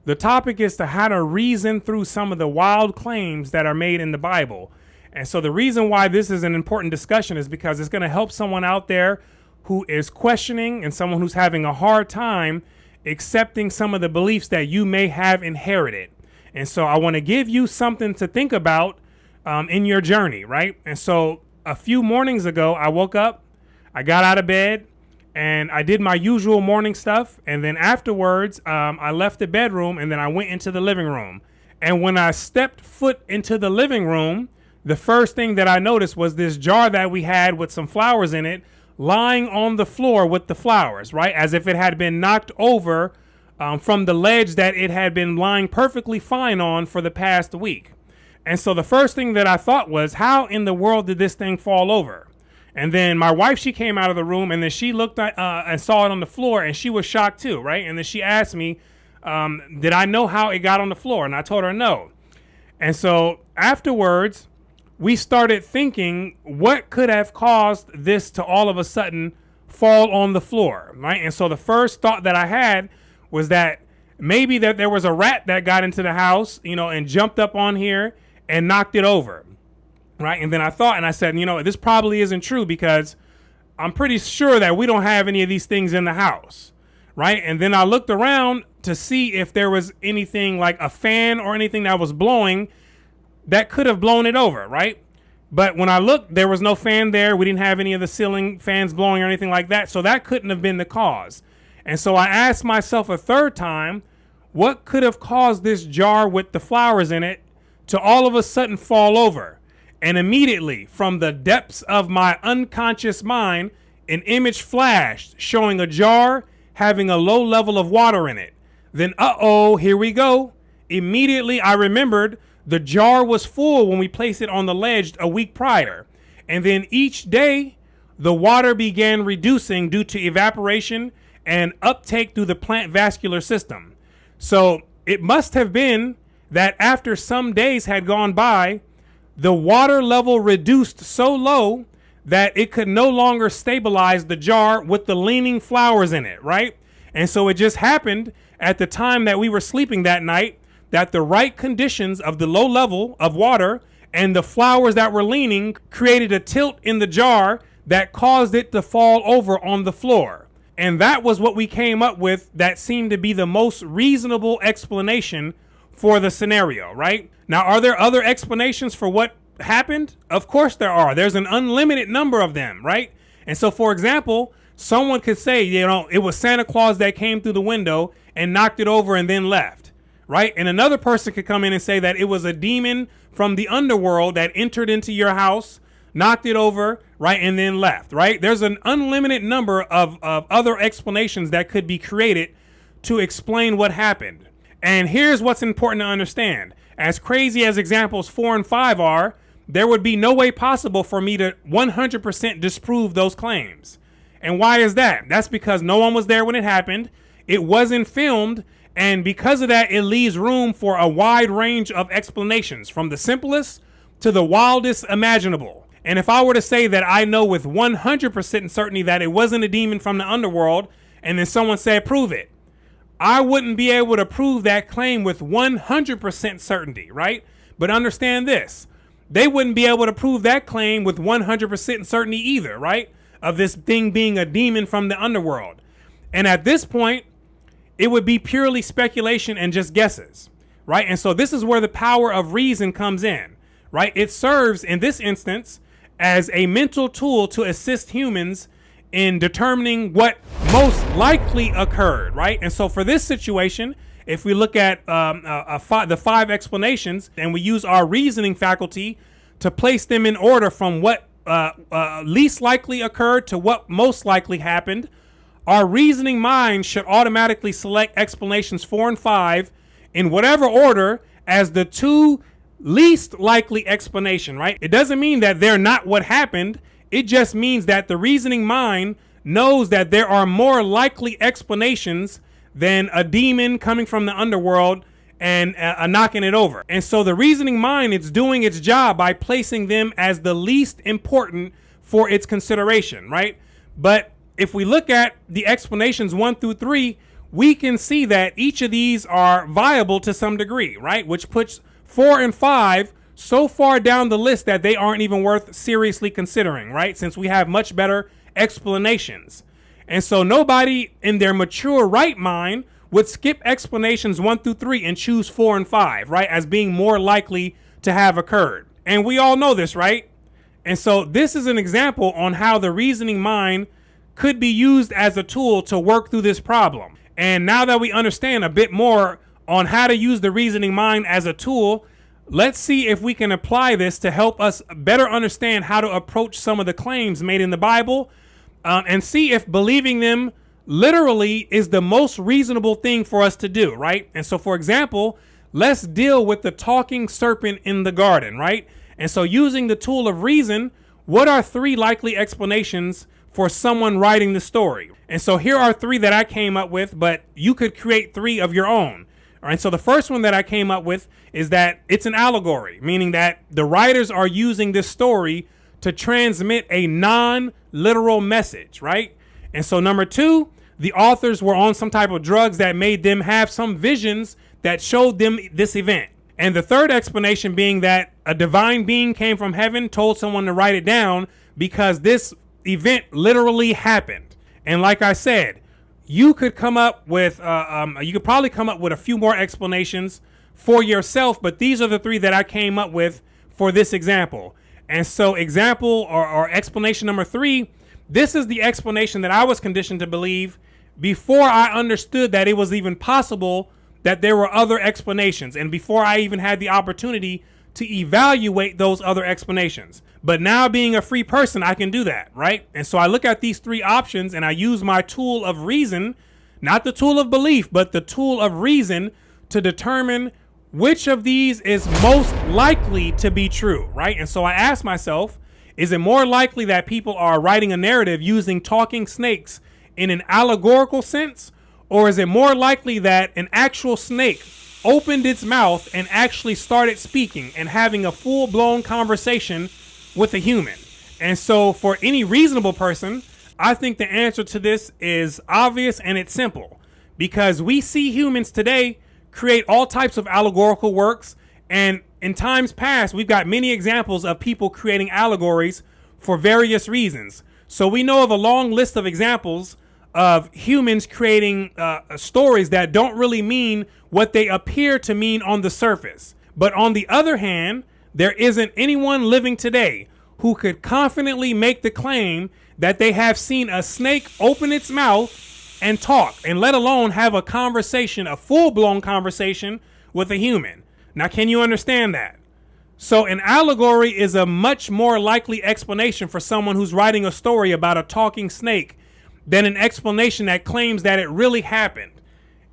The topic is to how to reason through some of the wild claims that are made in the Bible. And so the reason why this is an important discussion is because it's going to help someone out there who is questioning and someone who's having a hard time accepting some of the beliefs that you may have inherited. And so I want to give you something to think about in your journey, right? And so a few mornings ago, I woke up, I got out of bed, and I did my usual morning stuff. And then afterwards, I left the bedroom and then I went into the living room. And when I stepped foot into the living room, the first thing that I noticed was this jar that we had with some flowers in it lying on the floor with the flowers, right? As if it had been knocked over from the ledge that it had been lying perfectly fine on for the past week. And so the first thing that I thought was, how in the world did this thing fall over? And then my wife, she came out of the room and then she looked at, and saw it on the floor and she was shocked too, right? And then she asked me, did I know how it got on the floor? And I told her no. And so afterwards, we started thinking what could have caused this to all of a sudden fall on the floor, right? And so the first thought that I had was that maybe that there was a rat that got into the house, and jumped up on here and knocked it over, right? And then I thought, and I said, this probably isn't true because I'm pretty sure that we don't have any of these things in the house, right? And then I looked around to see if there was anything like a fan or anything that was blowing that could have blown it over, right? But when I looked, there was no fan there. We didn't have any of the ceiling fans blowing or anything like that. So that couldn't have been the cause. And so I asked myself a third time, what could have caused this jar with the flowers in it to all of a sudden fall over? And immediately, from the depths of my unconscious mind, an image flashed showing a jar having a low level of water in it. Then, here we go. Immediately, I remembered the jar was full when we placed it on the ledge a week prior. And then each day, the water began reducing due to evaporation and uptake through the plant vascular system. So it must have been that after some days had gone by, the water level reduced so low that it could no longer stabilize the jar with the leaning flowers in it, right? And so it just happened at the time that we were sleeping that night that the right conditions of the low level of water and the flowers that were leaning created a tilt in the jar that caused it to fall over on the floor. And that was what we came up with that seemed to be the most reasonable explanation for the scenario, right? Now, are there other explanations for what happened? Of course there are. There's an unlimited number of them, right? And so, for example, someone could say, it was Santa Claus that came through the window and knocked it over and then left. Right? And another person could come in and say that it was a demon from the underworld that entered into your house, knocked it over, right, and then left, right? There's an unlimited number of other explanations that could be created to explain what happened. And here's what's important to understand. As crazy as examples 4 and 5 are, there would be no way possible for me to 100% disprove those claims. And why is that? That's because no one was there when it happened. It wasn't filmed. And because of that, it leaves room for a wide range of explanations, from the simplest to the wildest imaginable. And if I were to say that I know with 100% certainty that it wasn't a demon from the underworld, and then someone said, prove it, I wouldn't be able to prove that claim with 100% certainty, right? But understand this, they wouldn't be able to prove that claim with 100% certainty either, right? Of this thing being a demon from the underworld. And at this point, it would be purely speculation and just guesses, right? And so this is where the power of reason comes in, right? It serves in this instance as a mental tool to assist humans in determining what most likely occurred, right? And so for this situation, if we look at the 5 explanations and we use our reasoning faculty to place them in order from what least likely occurred to what most likely happened, our reasoning mind should automatically select explanations 4 and 5 in whatever order as the 2 least likely explanation, right? It doesn't mean that they're not what happened. It just means that the reasoning mind knows that there are more likely explanations than a demon coming from the underworld and knocking it over. And so the reasoning mind, it's doing its job by placing them as the least important for its consideration, right? But if we look at the explanations 1 through 3, we can see that each of these are viable to some degree, right? Which puts 4 and 5 so far down the list that they aren't even worth seriously considering, right? Since we have much better explanations. And so nobody in their mature right mind would skip explanations 1 through 3 and choose 4 and 5, right? As being more likely to have occurred. And we all know this, right? And so this is an example on how the reasoning mind could be used as a tool to work through this problem. And now that we understand a bit more on how to use the reasoning mind as a tool, let's see if we can apply this to help us better understand how to approach some of the claims made in the Bible, and see if believing them literally is the most reasonable thing for us to do, right? And so, for example, let's deal with the talking serpent in the garden, right? And so using the tool of reason, what are 3 likely explanations for someone writing the story? And so here are 3 that I came up with, but you could create 3 of your own. All right, so the first one that I came up with is that it's an allegory, meaning that the writers are using this story to transmit a non-literal message, right? And so number 2, the authors were on some type of drugs that made them have some visions that showed them this event. And the third explanation being that a divine being came from heaven, told someone to write it down because this event literally happened. And like I said, you could come up with, you could probably come up with a few more explanations for yourself, but these are the 3 that I came up with for this example. And so example or explanation number 3, this is the explanation that I was conditioned to believe before I understood that it was even possible that there were other explanations, and before I even had the opportunity to evaluate those other explanations. But now, being a free person, I can do that, right? And so I look at these 3 options and I use my tool of reason, not the tool of belief, but the tool of reason, to determine which of these is most likely to be true, right? And so I ask myself, is it more likely that people are writing a narrative using talking snakes in an allegorical sense? Or is it more likely that an actual snake opened its mouth and actually started speaking and having a full-blown conversation with a human? And so for any reasonable person, I think the answer to this is obvious, and it's simple. Because we see humans today create all types of allegorical works, and in times past, we've got many examples of people creating allegories for various reasons. So we know of a long list of examples of humans creating stories that don't really mean what they appear to mean on the surface. But on the other hand, there isn't anyone living today who could confidently make the claim that they have seen a snake open its mouth and talk, and let alone have a conversation, a full-blown conversation with a human. Now, can you understand that? So an allegory is a much more likely explanation for someone who's writing a story about a talking snake than an explanation that claims that it really happened.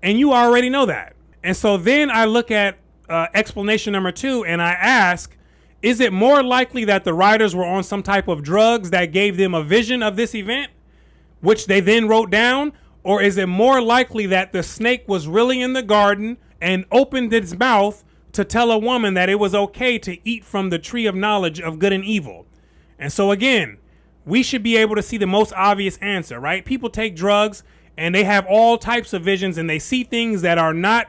And you already know that. And so then I look at explanation number 2 and I ask, is it more likely that the writers were on some type of drugs that gave them a vision of this event, which they then wrote down? Or is it more likely that the snake was really in the garden and opened its mouth to tell a woman that it was okay to eat from the tree of knowledge of good and evil? And so again, we should be able to see the most obvious answer, right? People take drugs and they have all types of visions and they see things that are not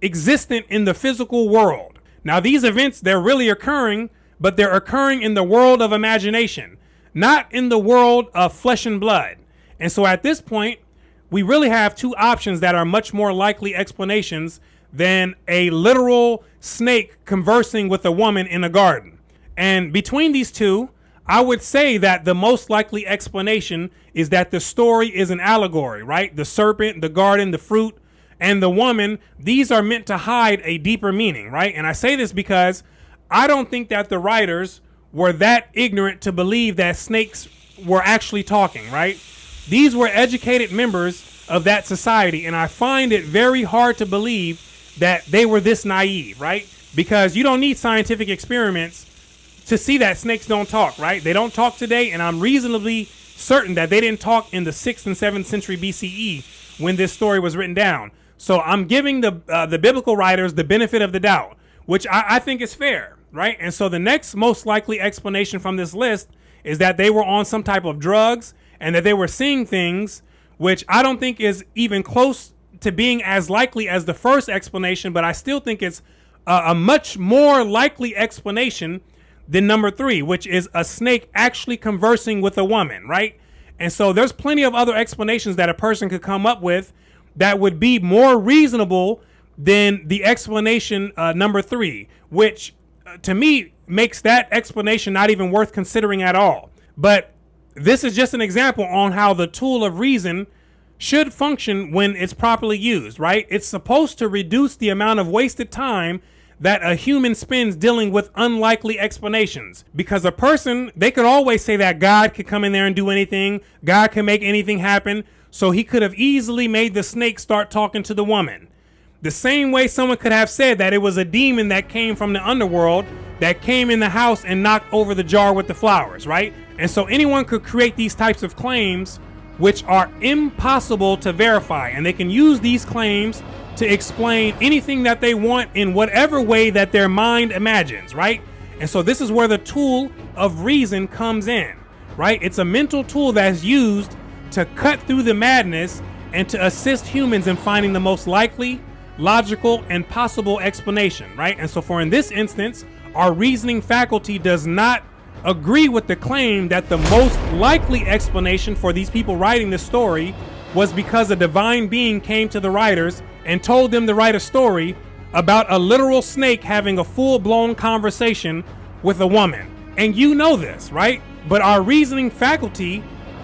existent in the physical world. Now, these events, they're really occurring, but they're occurring in the world of imagination, not in the world of flesh and blood. And so at this point, we really have 2 options that are much more likely explanations than a literal snake conversing with a woman in a garden. And between these 2, I would say that the most likely explanation is that the story is an allegory, right? The serpent, the garden, the fruit, and the woman, these are meant to hide a deeper meaning, right? And I say this because I don't think that the writers were that ignorant to believe that snakes were actually talking, right? These were educated members of that society, and I find it very hard to believe that they were this naive, right? Because you don't need scientific experiments to see that snakes don't talk, right? They don't talk today, and I'm reasonably certain that they didn't talk in the 6th and 7th century BCE when this story was written down. So I'm giving the biblical writers the benefit of the doubt, which I think is fair, right? And so the next most likely explanation from this list is that they were on some type of drugs and that they were seeing things, which I don't think is even close to being as likely as the first explanation, but I still think it's a much more likely explanation than number 3, which is a snake actually conversing with a woman, right? And so there's plenty of other explanations that a person could come up with that would be more reasonable than the explanation number 3, which to me makes that explanation not even worth considering at all. But this is just an example on how the tool of reason should function when it's properly used, right? It's supposed to reduce the amount of wasted time that a human spends dealing with unlikely explanations. Because a person, they could always say that God could come in there and do anything. God can make anything happen. So he could have easily made the snake start talking to the woman. The same way someone could have said that it was a demon that came from the underworld that came in the house and knocked over the jar with the flowers, right? And so anyone could create these types of claims which are impossible to verify. And they can use these claims to explain anything that they want in whatever way that their mind imagines, right? And so this is where the tool of reason comes in, right? It's a mental tool that's used to cut through the madness and to assist humans in finding the most likely, logical, and possible explanation, right? And so for in this instance, our reasoning faculty does not agree with the claim that the most likely explanation for these people writing this story was because a divine being came to the writers and told them to write a story about a literal snake having a full-blown conversation with a woman. And you know this, right? But our reasoning faculty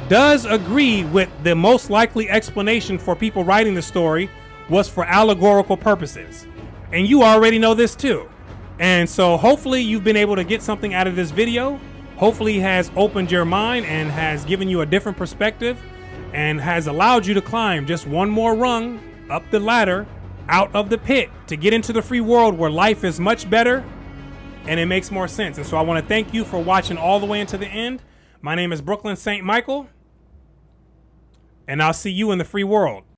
does agree with the most likely explanation for people writing the story was for allegorical purposes. And you already know this too. And so hopefully you've been able to get something out of this video. Hopefully it has opened your mind and has given you a different perspective and has allowed you to climb just one more rung up the ladder out of the pit to get into the free world where life is much better and it makes more sense. And so I want to thank you for watching all the way into the end. My name is Brooklyn St. Michael, and I'll see you in the free world.